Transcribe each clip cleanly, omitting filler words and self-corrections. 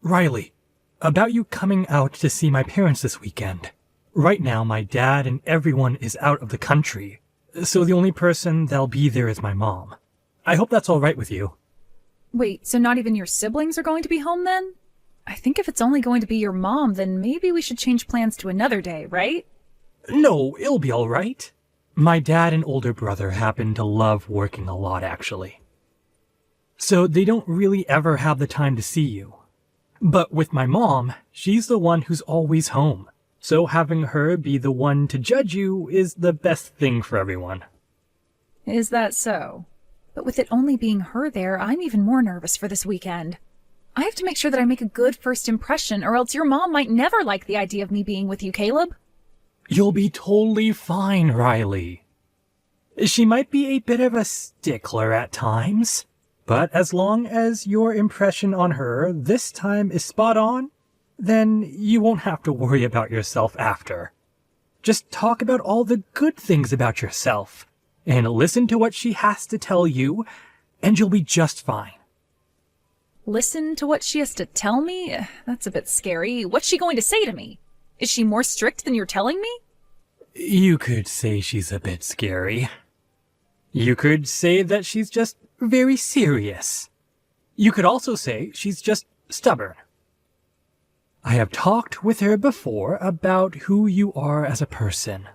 Riley, about you coming out to see my parents this weekend. Right now, my dad and everyone is out of the country, so the only person that'll be there is my mom. I hope that's all right with you. Wait, so not even your siblings are going to be home then? I think if it's only going to be your mom, then maybe we should change plans to another day, right? No, it'll be all right. My dad and older brother happen to love working a lot, actually. So they don't really ever have the time to see you. But with my mom, she's the one who's always home. So having her be the one to judge you is the best thing for everyone. Is that so? But with it only being her there, I'm even more nervous for this weekend. I have to make sure that I make a good first impression, or else your mom might never like the idea of me being with you, Caleb. You'll be totally fine, Riley. She might be a bit of a stickler at times, but as long as your impression on her this time is spot on, then you won't have to worry about yourself after. Just talk about all the good things about yourself, and listen to what she has to tell you, and you'll be just fine. Listen to what she has to tell me? That's a bit scary. What's she going to say to me? Is she more strict than you're telling me? You could say she's a bit scary. You could say that she's just very serious. You could also say she's just stubborn. I have talked with her before about who you are as a person,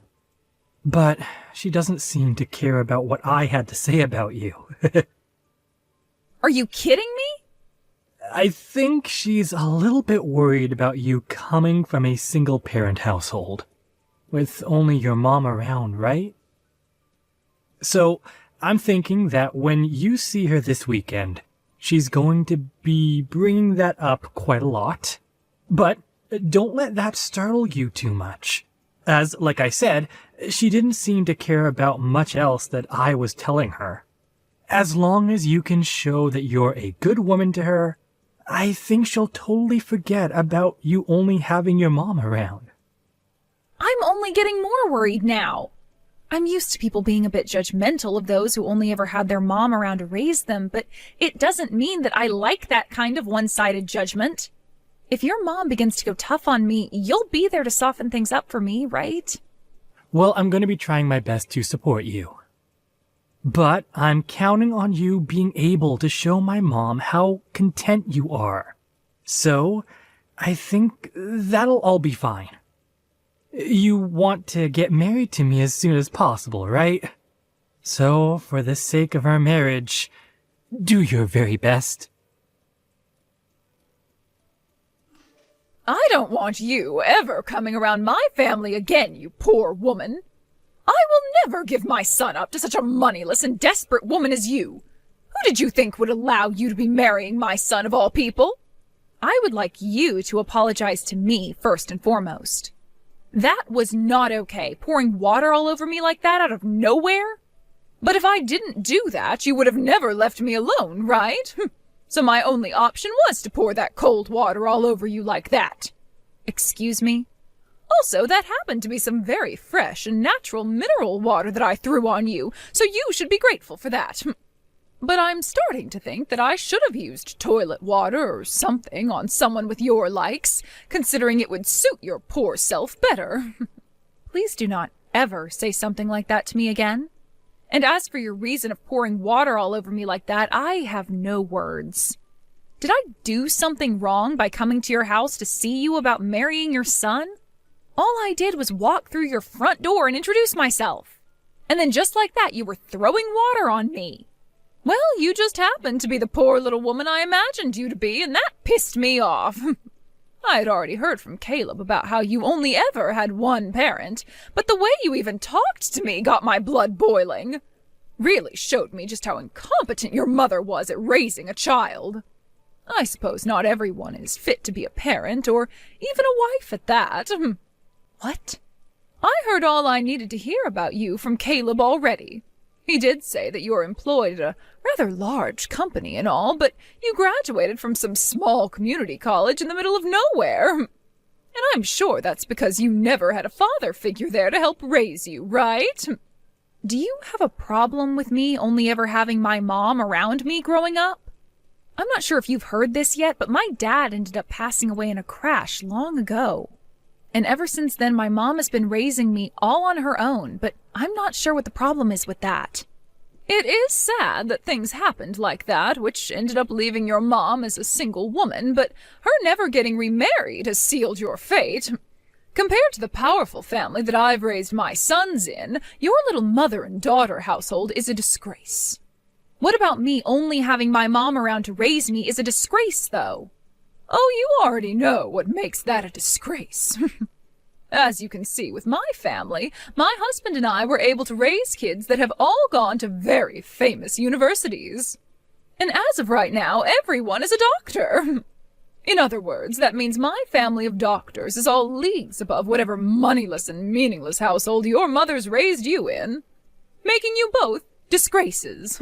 but she doesn't seem to care about what I had to say about you. Are you kidding me? I think she's a little bit worried about you coming from a single-parent household, with only your mom around, right? So, I'm thinking that when you see her this weekend, she's going to be bringing that up quite a lot. But don't let that startle you too much. As, like I said, she didn't seem to care about much else that I was telling her. As long as you can show that you're a good woman to her, I think she'll totally forget about you only having your mom around. I'm only getting more worried now. I'm used to people being a bit judgmental of those who only ever had their mom around to raise them, but it doesn't mean that I like that kind of one-sided judgment. If your mom begins to go tough on me, you'll be there to soften things up for me, right? Well, I'm going to be trying my best to support you. But I'm counting on you being able to show my mom how content you are. So, I think that'll all be fine. You want to get married to me as soon as possible, right? So, for the sake of our marriage, do your very best. I don't want you ever coming around my family again, you poor woman. I will never give my son up to such a moneyless and desperate woman as you. Who did you think would allow you to be marrying my son of all people? I would like you to apologize to me first and foremost. That was not okay, pouring water all over me like that out of nowhere. But if I didn't do that, you would have never left me alone, right? So my only option was to pour that cold water all over you like that. Excuse me? Also, that happened to be some very fresh and natural mineral water that I threw on you, so you should be grateful for that. But I'm starting to think that I should have used toilet water or something on someone with your likes, considering it would suit your poor self better. Please do not ever say something like that to me again. And as for your reason of pouring water all over me like that, I have no words. Did I do something wrong by coming to your house to see you about marrying your son? All I did was walk through your front door and introduce myself. And then just like that, you were throwing water on me. Well, you just happened to be the poor little woman I imagined you to be, and that pissed me off. I had already heard from Caleb about how you only ever had one parent, but the way you even talked to me got my blood boiling. Really showed me just how incompetent your mother was at raising a child. I suppose not everyone is fit to be a parent, or even a wife at that. What? I heard all I needed to hear about you from Caleb already. He did say that you're employed at a rather large company and all, but you graduated from some small community college in the middle of nowhere. And I'm sure that's because you never had a father figure there to help raise you, right? Do you have a problem with me only ever having my mom around me growing up? I'm not sure if you've heard this yet, but my dad ended up passing away in a crash long ago. And ever since then, my mom has been raising me all on her own, but I'm not sure what the problem is with that. It is sad that things happened like that, which ended up leaving your mom as a single woman, but her never getting remarried has sealed your fate. Compared to the powerful family that I've raised my sons in, your little mother and daughter household is a disgrace. What about me only having my mom around to raise me is a disgrace, though? Oh, you already know what makes that a disgrace. As you can see with my family, my husband and I were able to raise kids that have all gone to very famous universities. And as of right now, everyone is a doctor. In other words, that means my family of doctors is all leagues above whatever moneyless and meaningless household your mother's raised you in, making you both disgraces.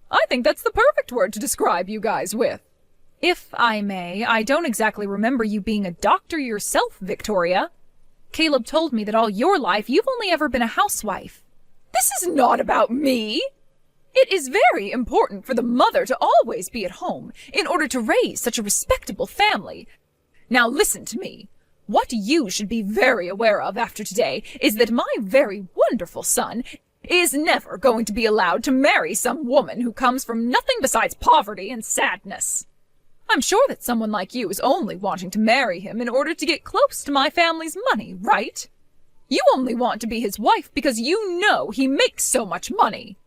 I think that's the perfect word to describe you guys with. If I may, I don't exactly remember you being a doctor yourself, Victoria. Caleb told me that all your life you've only ever been a housewife. This is not about me. It is very important for the mother to always be at home in order to raise such a respectable family. Now listen to me. What you should be very aware of after today is that my very wonderful son is never going to be allowed to marry some woman who comes from nothing besides poverty and sadness. I'm sure that someone like you is only wanting to marry him in order to get close to my family's money, right? You only want to be his wife because you know he makes so much money.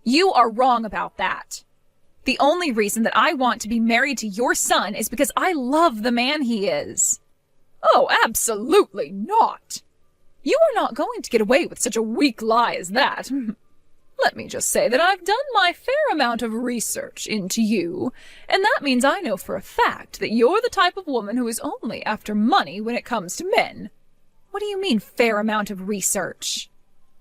You are wrong about that. The only reason that I want to be married to your son is because I love the man he is. Oh, absolutely not. You are not going to get away with such a weak lie as that. Let me just say that I've done my fair amount of research into you, and that means I know for a fact that you're the type of woman who is only after money when it comes to men. What do you mean, fair amount of research?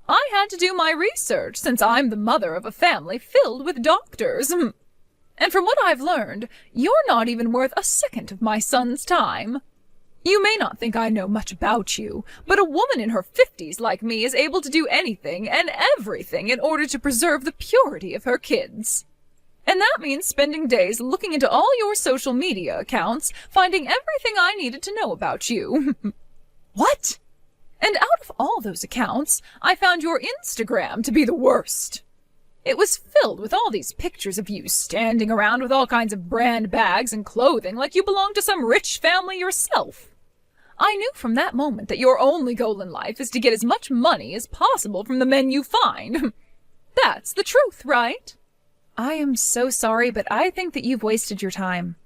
I had to do my research since I'm the mother of a family filled with doctors. And from what I've learned, you're not even worth a second of my son's time. You may not think I know much about you, but a woman in her 50s like me is able to do anything and everything in order to preserve the purity of her kids. And that means spending days looking into all your social media accounts, finding everything I needed to know about you. What? And out of all those accounts, I found your Instagram to be the worst. It was filled with all these pictures of you standing around with all kinds of brand bags and clothing like you belonged to some rich family yourself. I knew from that moment that your only goal in life is to get as much money as possible from the men you find. That's the truth, right? I am so sorry, but I think that you've wasted your time.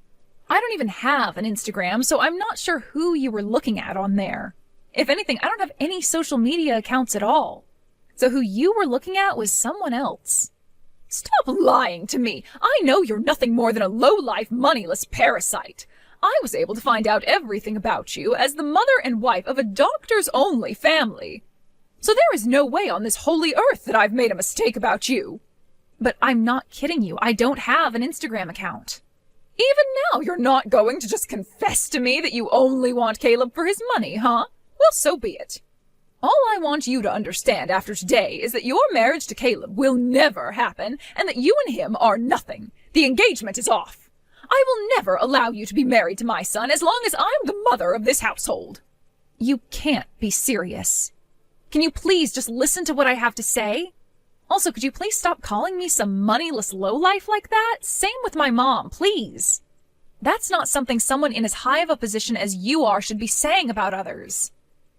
I don't even have an Instagram, so I'm not sure who you were looking at on there. If anything, I don't have any social media accounts at all. So who you were looking at was someone else. Stop lying to me. I know you're nothing more than a low-life, moneyless parasite. I was able to find out everything about you as the mother and wife of a doctors-only family. So there is no way on this holy earth that I've made a mistake about you. But I'm not kidding you. I don't have an Instagram account. Even now you're not going to just confess to me that you only want Caleb for his money, huh? Well, so be it. All I want you to understand after today is that your marriage to Caleb will never happen and that you and him are nothing. The engagement is off. I will never allow you to be married to my son as long as I'm the mother of this household. You can't be serious. Can you please just listen to what I have to say? Also, could you please stop calling me some moneyless lowlife like that? Same with my mom, please. That's not something someone in as high of a position as you are should be saying about others.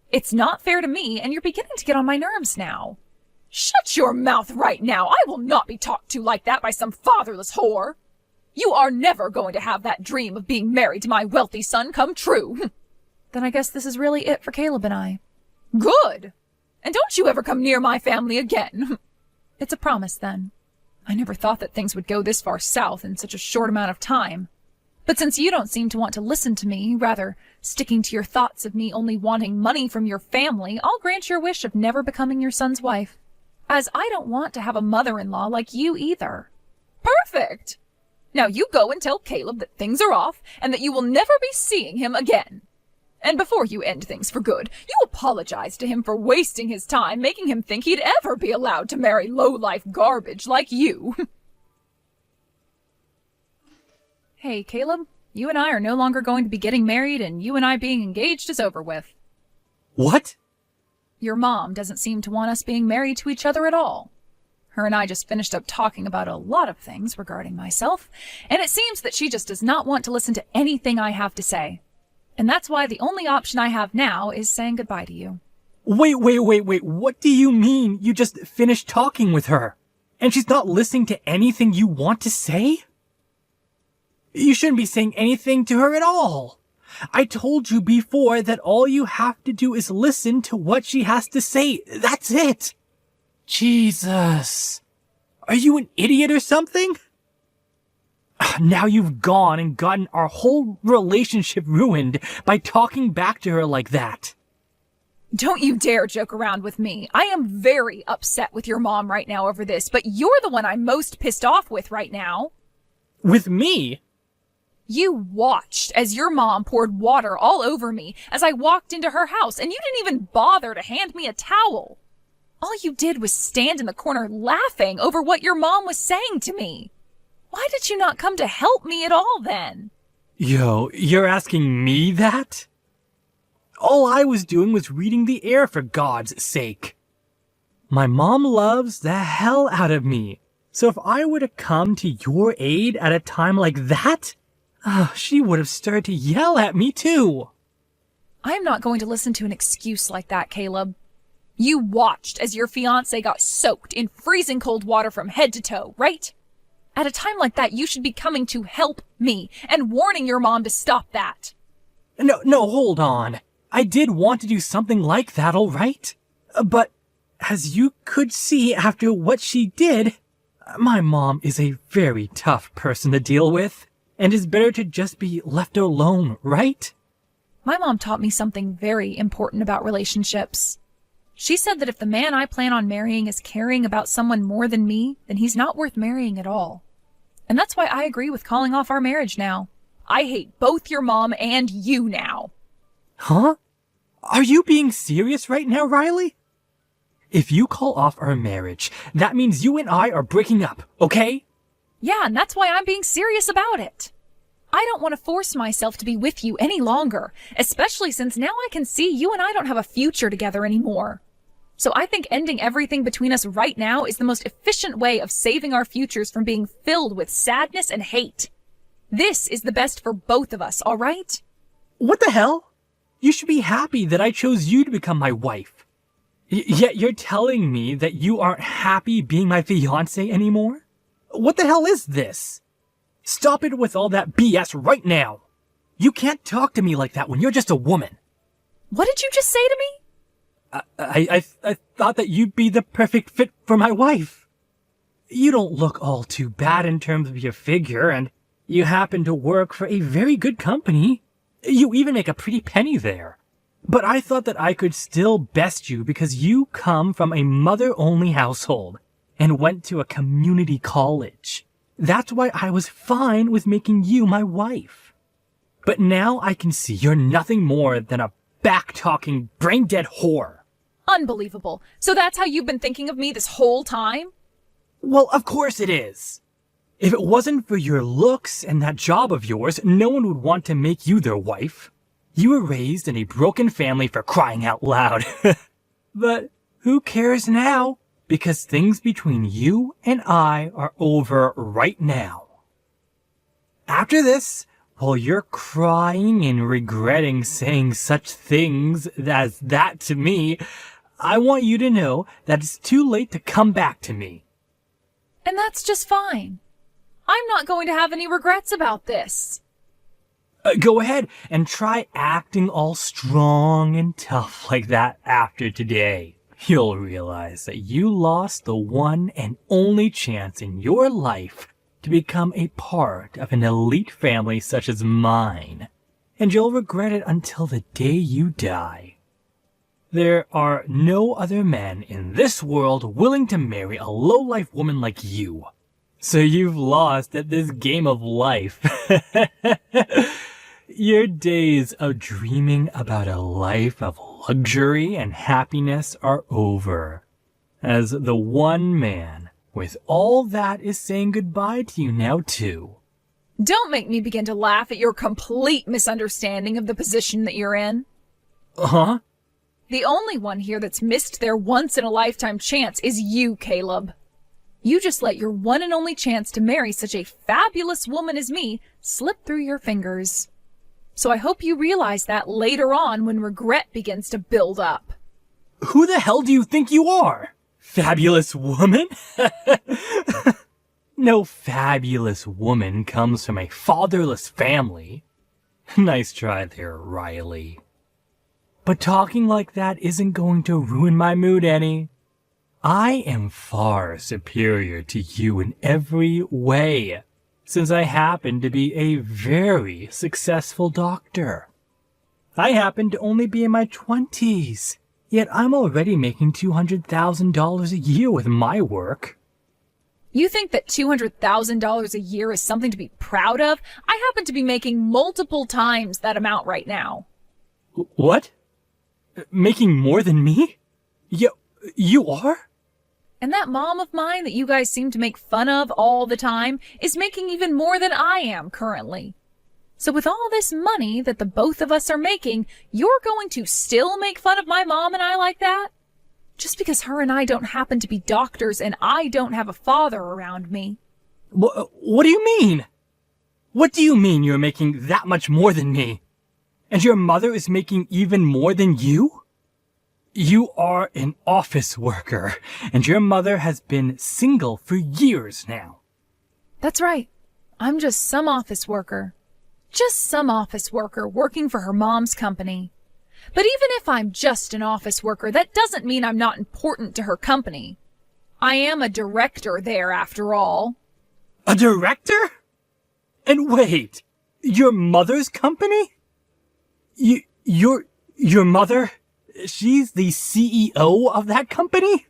It's not fair to me, and you're beginning to get on my nerves now. Shut your mouth right now. I will not be talked to like that by some fatherless whore. You are never going to have that dream of being married to my wealthy son come true. Then I guess this is really it for Caleb and I. Good. And don't you ever come near my family again. It's a promise, then. I never thought that things would go this far south in such a short amount of time. But since you don't seem to want to listen to me, rather sticking to your thoughts of me only wanting money from your family, I'll grant your wish of never becoming your son's wife. As I don't want to have a mother-in-law like you either. Perfect! Now you go and tell Caleb that things are off and that you will never be seeing him again. And before you end things for good, you apologize to him for wasting his time, making him think he'd ever be allowed to marry low-life garbage like you. Hey, Caleb, you and I are no longer going to be getting married, and you and I being engaged is over with. What? Your mom doesn't seem to want us being married to each other at all. Her and I just finished up talking about a lot of things regarding myself, and it seems that she just does not want to listen to anything I have to say. And that's why the only option I have now is saying goodbye to you. Wait. What do you mean you just finished talking with her? And she's not listening to anything you want to say? You shouldn't be saying anything to her at all. I told you before that all you have to do is listen to what she has to say. That's it. Jesus. Are you an idiot or something? Now you've gone and gotten our whole relationship ruined by talking back to her like that. Don't you dare joke around with me. I am very upset with your mom right now over this, but you're the one I'm most pissed off with right now. With me? You watched as your mom poured water all over me as I walked into her house, and you didn't even bother to hand me a towel. All you did was stand in the corner laughing over what your mom was saying to me. Why did you not come to help me at all then? Yo, you're asking me that? All I was doing was reading the air, for God's sake. My mom loves the hell out of me, so if I were to come to your aid at a time like that, she would have started to yell at me too. I am not going to listen to an excuse like that, Caleb. You watched as your fiancé got soaked in freezing cold water from head to toe, right? At a time like that, you should be coming to help me and warning your mom to stop that. No, hold on. I did want to do something like that, all right? But as you could see after what she did, my mom is a very tough person to deal with, and is better to just be left alone, right? My mom taught me something very important about relationships. She said that if the man I plan on marrying is caring about someone more than me, then he's not worth marrying at all. And that's why I agree with calling off our marriage now. I hate both your mom and you now. Huh? Are you being serious right now, Riley? If you call off our marriage, that means you and I are breaking up, okay? Yeah, and that's why I'm being serious about it. I don't want to force myself to be with you any longer, especially since now I can see you and I don't have a future together anymore. So I think ending everything between us right now is the most efficient way of saving our futures from being filled with sadness and hate. This is the best for both of us, all right? What the hell? You should be happy that I chose you to become my wife. Yet you're telling me that you aren't happy being my fiancé anymore? What the hell is this? Stop it with all that BS right now. You can't talk to me like that when you're just a woman. What did you just say to me? I thought that you'd be the perfect fit for my wife. You don't look all too bad in terms of your figure, and you happen to work for a very good company. You even make a pretty penny there. But I thought that I could still best you because you come from a mother-only household and went to a community college. That's why I was fine with making you my wife. But now I can see you're nothing more than a back-talking, brain-dead whore. Unbelievable. So that's how you've been thinking of me this whole time? Well, of course it is. If it wasn't for your looks and that job of yours, no one would want to make you their wife. You were raised in a broken family, for crying out loud. But who cares now? Because things between you and I are over right now. After this, while you're crying and regretting saying such things as that to me, I want you to know that it's too late to come back to me. And that's just fine. I'm not going to have any regrets about this. Go ahead and try acting all strong and tough like that after today. You'll realize that you lost the one and only chance in your life to become a part of an elite family such as mine. And you'll regret it until the day you die. There are no other men in this world willing to marry a low-life woman like you. So you've lost at this game of life. Your days of dreaming about a life of luxury and happiness are over, as the one man with all that is saying goodbye to you now too. Don't make me begin to laugh at your complete misunderstanding of the position that you're in. Huh? The only one here that's missed their once-in-a-lifetime chance is you, Caleb. You just let your one and only chance to marry such a fabulous woman as me slip through your fingers. So I hope you realize that later on when regret begins to build up. Who the hell do you think you are? Fabulous woman? No fabulous woman comes from a fatherless family. Nice try there, Riley. But talking like that isn't going to ruin my mood any. I am far superior to you in every way, since I happen to be a very successful doctor. I happen to only be in my 20s, yet I'm already making $200,000 a year with my work. You think that $200,000 a year is something to be proud of? I happen to be making multiple times that amount right now. What? Making more than me? You are? And that mom of mine that you guys seem to make fun of all the time is making even more than I am currently. So with all this money that the both of us are making, you're going to still make fun of my mom and I like that? Just because her and I don't happen to be doctors and I don't have a father around me. What do you mean? What do you mean you're making that much more than me? And your mother is making even more than you? You are an office worker, and your mother has been single for years now. That's right. I'm just some office worker. Just some office worker working for her mom's company. But even if I'm just an office worker, that doesn't mean I'm not important to her company. I am a director there, after all. A director? And wait, your mother's company? Your mother? She's the CEO of that company?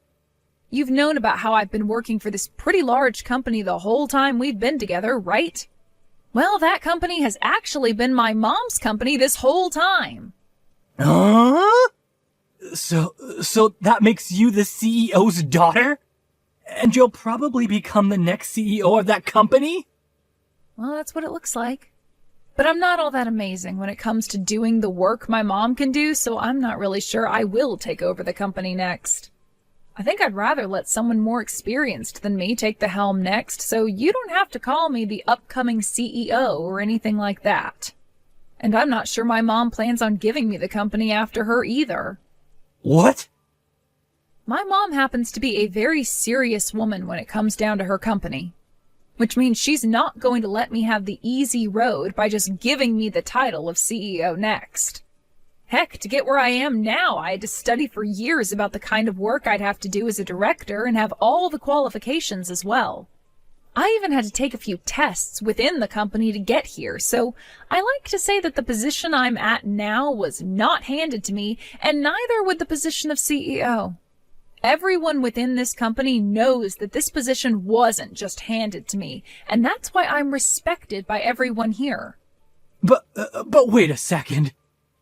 You've known about how I've been working for this pretty large company the whole time we've been together, right? Well, that company has actually been my mom's company this whole time. Huh? So that makes you the CEO's daughter? And you'll probably become the next CEO of that company? Well, that's what it looks like. But I'm not all that amazing when it comes to doing the work my mom can do, so I'm not really sure I will take over the company next. I think I'd rather let someone more experienced than me take the helm next, so you don't have to call me the upcoming CEO or anything like that. And I'm not sure my mom plans on giving me the company after her either. What? My mom happens to be a very serious woman when it comes down to her company. Which means she's not going to let me have the easy road by just giving me the title of CEO next. Heck, to get where I am now, I had to study for years about the kind of work I'd have to do as a director and have all the qualifications as well. I even had to take a few tests within the company to get here, so I like to say that the position I'm at now was not handed to me, and neither would the position of CEO. Everyone within this company knows that this position wasn't just handed to me, and that's why I'm respected by everyone here. But wait a second.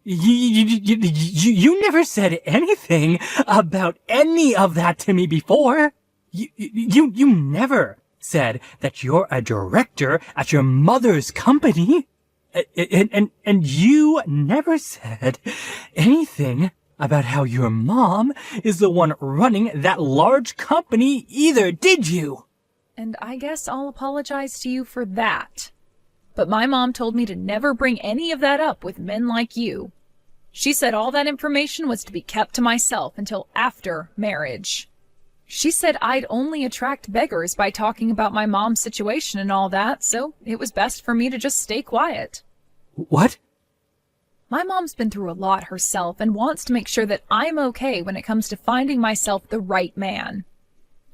You never said anything about any of that to me before. You never said that you're a director at your mother's company. And you never said anything about how your mom is the one running that large company either, did you? And I guess I'll apologize to you for that. But my mom told me to never bring any of that up with men like you. She said all that information was to be kept to myself until after marriage. She said I'd only attract beggars by talking about my mom's situation and all that, so it was best for me to just stay quiet. What? My mom's been through a lot herself and wants to make sure that I'm okay when it comes to finding myself the right man.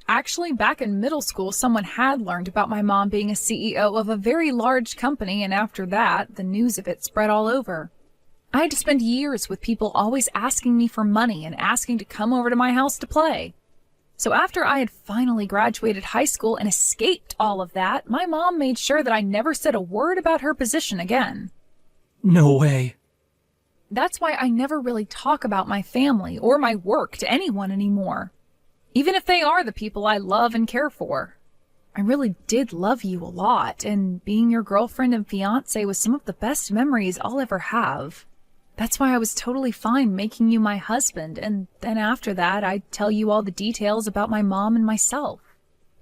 Actually, back in middle school, someone had learned about my mom being a CEO of a very large company, and after that, the news of it spread all over. I had to spend years with people always asking me for money and asking to come over to my house to play. So after I had finally graduated high school and escaped all of that, my mom made sure that I never said a word about her position again. No way. That's why I never really talk about my family or my work to anyone anymore, even if they are the people I love and care for. I really did love you a lot, and being your girlfriend and fiancé was some of the best memories I'll ever have. That's why I was totally fine making you my husband, and then after that I'd tell you all the details about my mom and myself.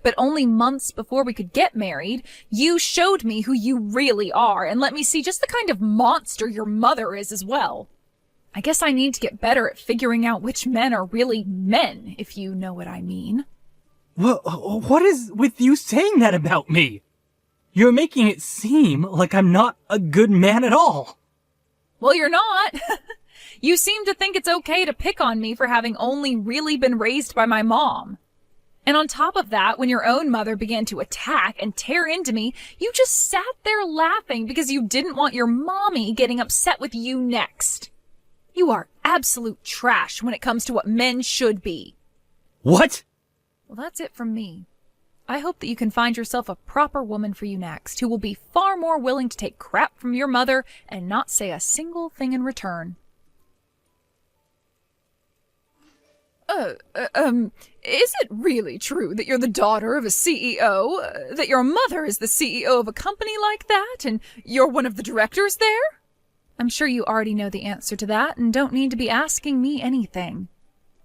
But only months before we could get married, you showed me who you really are and let me see just the kind of monster your mother is as well. I guess I need to get better at figuring out which men are really men, if you know what I mean. What is with you saying that about me? You're making it seem like I'm not a good man at all. Well, you're not. You seem to think it's okay to pick on me for having only really been raised by my mom. And on top of that, when your own mother began to attack and tear into me, you just sat there laughing because you didn't want your mommy getting upset with you next. You are absolute trash when it comes to what men should be. What? Well, that's it from me. I hope that you can find yourself a proper woman for you next, who will be far more willing to take crap from your mother and not say a single thing in return. Is it really true that you're the daughter of a CEO? That your mother is the CEO of a company like that, and you're one of the directors there? I'm sure you already know the answer to that and don't need to be asking me anything.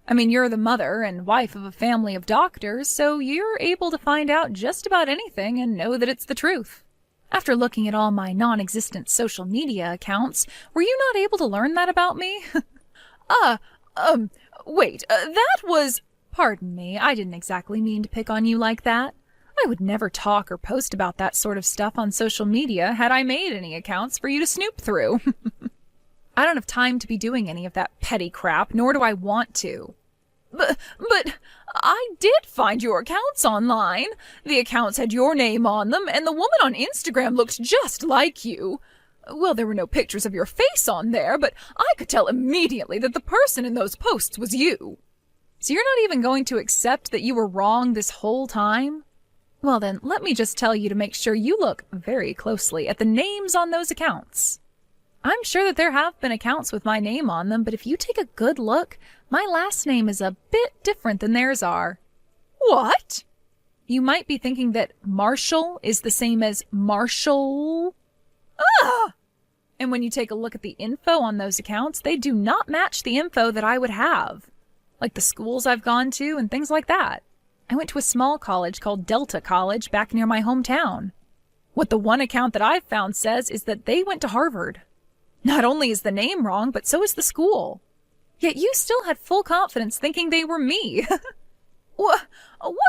I mean, you're the mother and wife of a family of doctors, so you're able to find out just about anything and know that it's the truth. After looking at all my non-existent social media accounts, were you not able to learn that about me? Wait, that was... Pardon me, I didn't exactly mean to pick on you like that. I would never talk or post about that sort of stuff on social media had I made any accounts for you to snoop through. I don't have time to be doing any of that petty crap, nor do I want to. But I did find your accounts online. The accounts had your name on them, and the woman on Instagram looked just like you. Well, there were no pictures of your face on there, but I could tell immediately that the person in those posts was you. So you're not even going to accept that you were wrong this whole time? Well then, let me just tell you to make sure you look very closely at the names on those accounts. I'm sure that there have been accounts with my name on them, but if you take a good look, my last name is a bit different than theirs are. What? You might be thinking that Marshall is the same as Marshall. Ah! And when you take a look at the info on those accounts, they do not match the info that I would have. Like the schools I've gone to and things like that. I went to a small college called Delta College back near my hometown. What the one account that I've found says is that they went to Harvard. Not only is the name wrong, but so is the school. Yet you still had full confidence thinking they were me. What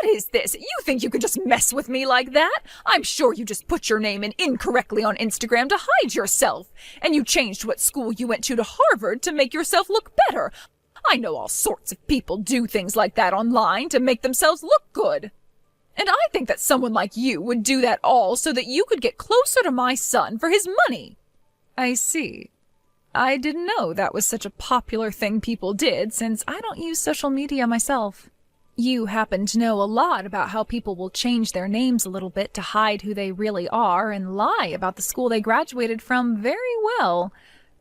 is this? You think you could just mess with me like that? I'm sure you just put your name in incorrectly on Instagram to hide yourself. And you changed what school you went to Harvard to make yourself look better. I know all sorts of people do things like that online to make themselves look good. And I think that someone like you would do that all so that you could get closer to my son for his money. I see. I didn't know that was such a popular thing people did, since I don't use social media myself. You happen to know a lot about how people will change their names a little bit to hide who they really are and lie about the school they graduated from very well,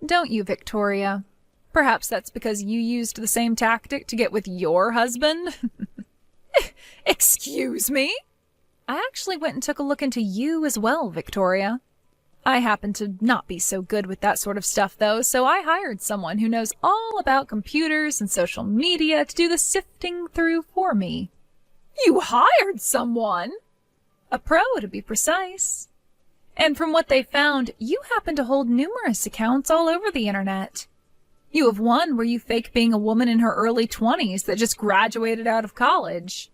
don't you, Victoria? Perhaps that's because you used the same tactic to get with your husband? Excuse me? I actually went and took a look into you as well, Victoria. I happen to not be so good with that sort of stuff, though, so I hired someone who knows all about computers and social media to do the sifting through for me. You hired someone? A pro, to be precise. And from what they found, you happen to hold numerous accounts all over the internet. You have one where you fake being a woman in her early 20s that just graduated out of college.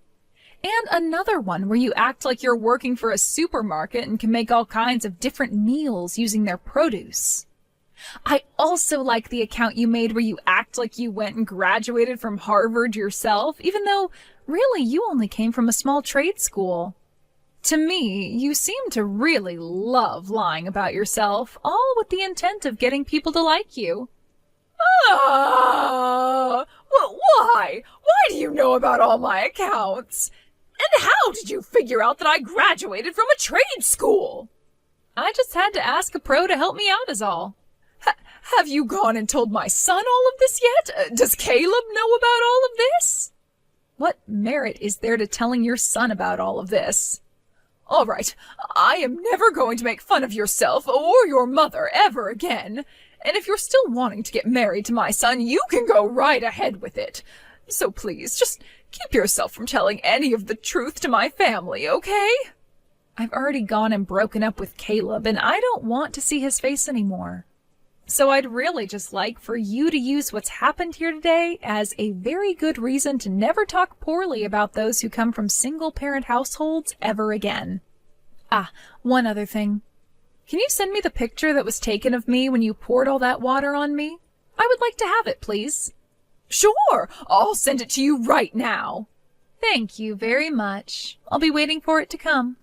And another one where you act like you're working for a supermarket and can make all kinds of different meals using their produce. I also like the account you made where you act like you went and graduated from Harvard yourself, even though really you only came from a small trade school. To me, you seem to really love lying about yourself, all with the intent of getting people to like you. Well, why? Why do you know about all my accounts? And how did you figure out that I graduated from a trade school? I just had to ask a pro to help me out is all. Have you gone and told my son all of this yet? Does Caleb know about all of this? What merit is there to telling your son about all of this? All right, I am never going to make fun of yourself or your mother ever again. And if you're still wanting to get married to my son, you can go right ahead with it. So please, just keep yourself from telling any of the truth to my family, okay? I've already gone and broken up with Caleb, and I don't want to see his face anymore. So I'd really just like for you to use what's happened here today as a very good reason to never talk poorly about those who come from single-parent households ever again. Ah, one other thing. Can you send me the picture that was taken of me when you poured all that water on me? I would like to have it, please. Sure, I'll send it to you right now. Thank you very much. I'll be waiting for it to come.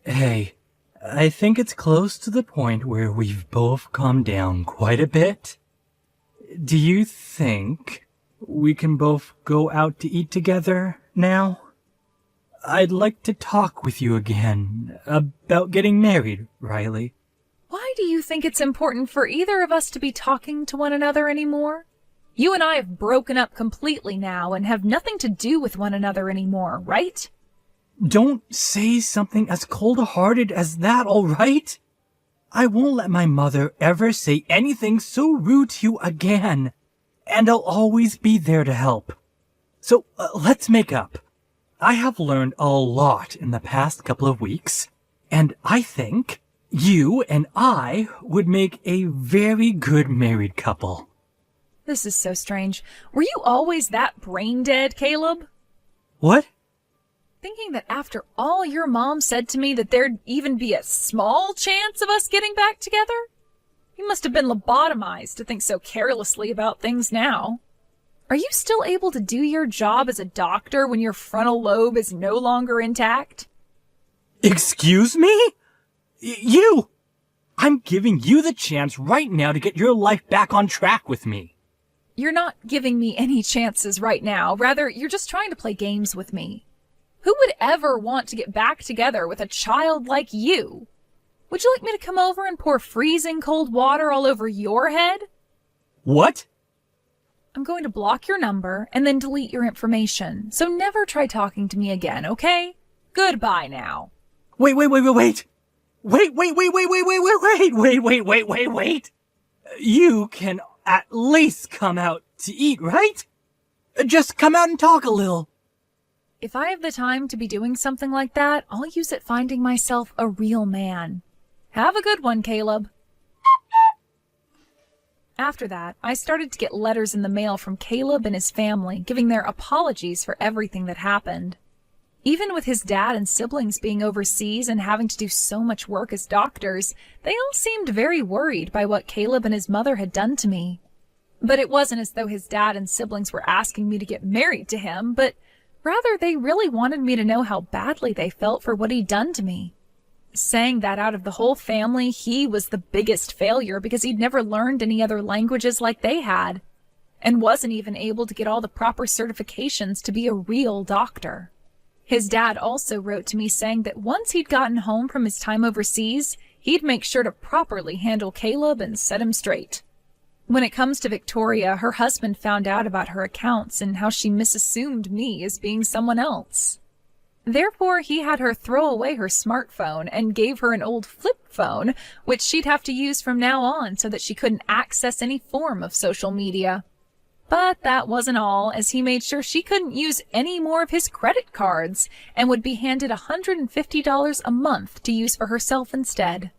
Hey, I think it's close to the point where we've both calmed down quite a bit. Do you think we can both go out to eat together now? I'd like to talk with you again about getting married, Riley. Why do you think it's important for either of us to be talking to one another anymore? You and I have broken up completely now and have nothing to do with one another anymore, right? Don't say something as cold-hearted as that, all right? I won't let my mother ever say anything so rude to you again, and I'll always be there to help. So let's make up. I have learned a lot in the past couple of weeks, and I think you and I would make a very good married couple. This is so strange. Were you always that brain dead, Caleb? What? Thinking that after all your mom said to me that there'd even be a small chance of us getting back together? You must have been lobotomized to think so carelessly about things now. Are you still able to do your job as a doctor when your frontal lobe is no longer intact? Excuse me? You! I'm giving you the chance right now to get your life back on track with me. You're not giving me any chances right now. Rather, you're just trying to play games with me. Who would ever want to get back together with a child like you? Would you like me to come over and pour freezing cold water all over your head? What? I'm going to block your number and then delete your information, so never try talking to me again, okay? Goodbye now. Wait. Wait. You can at least come out to eat, right? Just come out and talk a little. If I have the time to be doing something like that, I'll use it finding myself a real man. Have a good one, Caleb. After that, I started to get letters in the mail from Caleb and his family, giving their apologies for everything that happened. Even with his dad and siblings being overseas and having to do so much work as doctors, they all seemed very worried by what Caleb and his mother had done to me. But it wasn't as though his dad and siblings were asking me to get married to him, but rather they really wanted me to know how badly they felt for what he'd done to me. Saying that out of the whole family, he was the biggest failure because he'd never learned any other languages like they had, and wasn't even able to get all the proper certifications to be a real doctor. His dad also wrote to me saying that once he'd gotten home from his time overseas, he'd make sure to properly handle Caleb and set him straight. When it comes to Victoria, her husband found out about her accounts and how she misassumed me as being someone else. Therefore, he had her throw away her smartphone and gave her an old flip phone, which she'd have to use from now on so that she couldn't access any form of social media. But that wasn't all, as he made sure she couldn't use any more of his credit cards and would be handed $150 a month to use for herself instead.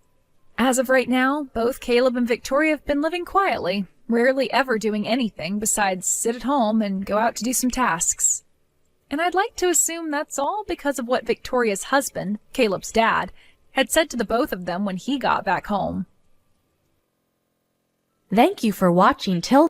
As of right now, both Caleb and Victoria have been living quietly, rarely ever doing anything besides sit at home and go out to do some tasks. And I'd like to assume that's all because of what Victoria's husband, Caleb's dad, had said to the both of them when he got back home. Thank you for watching till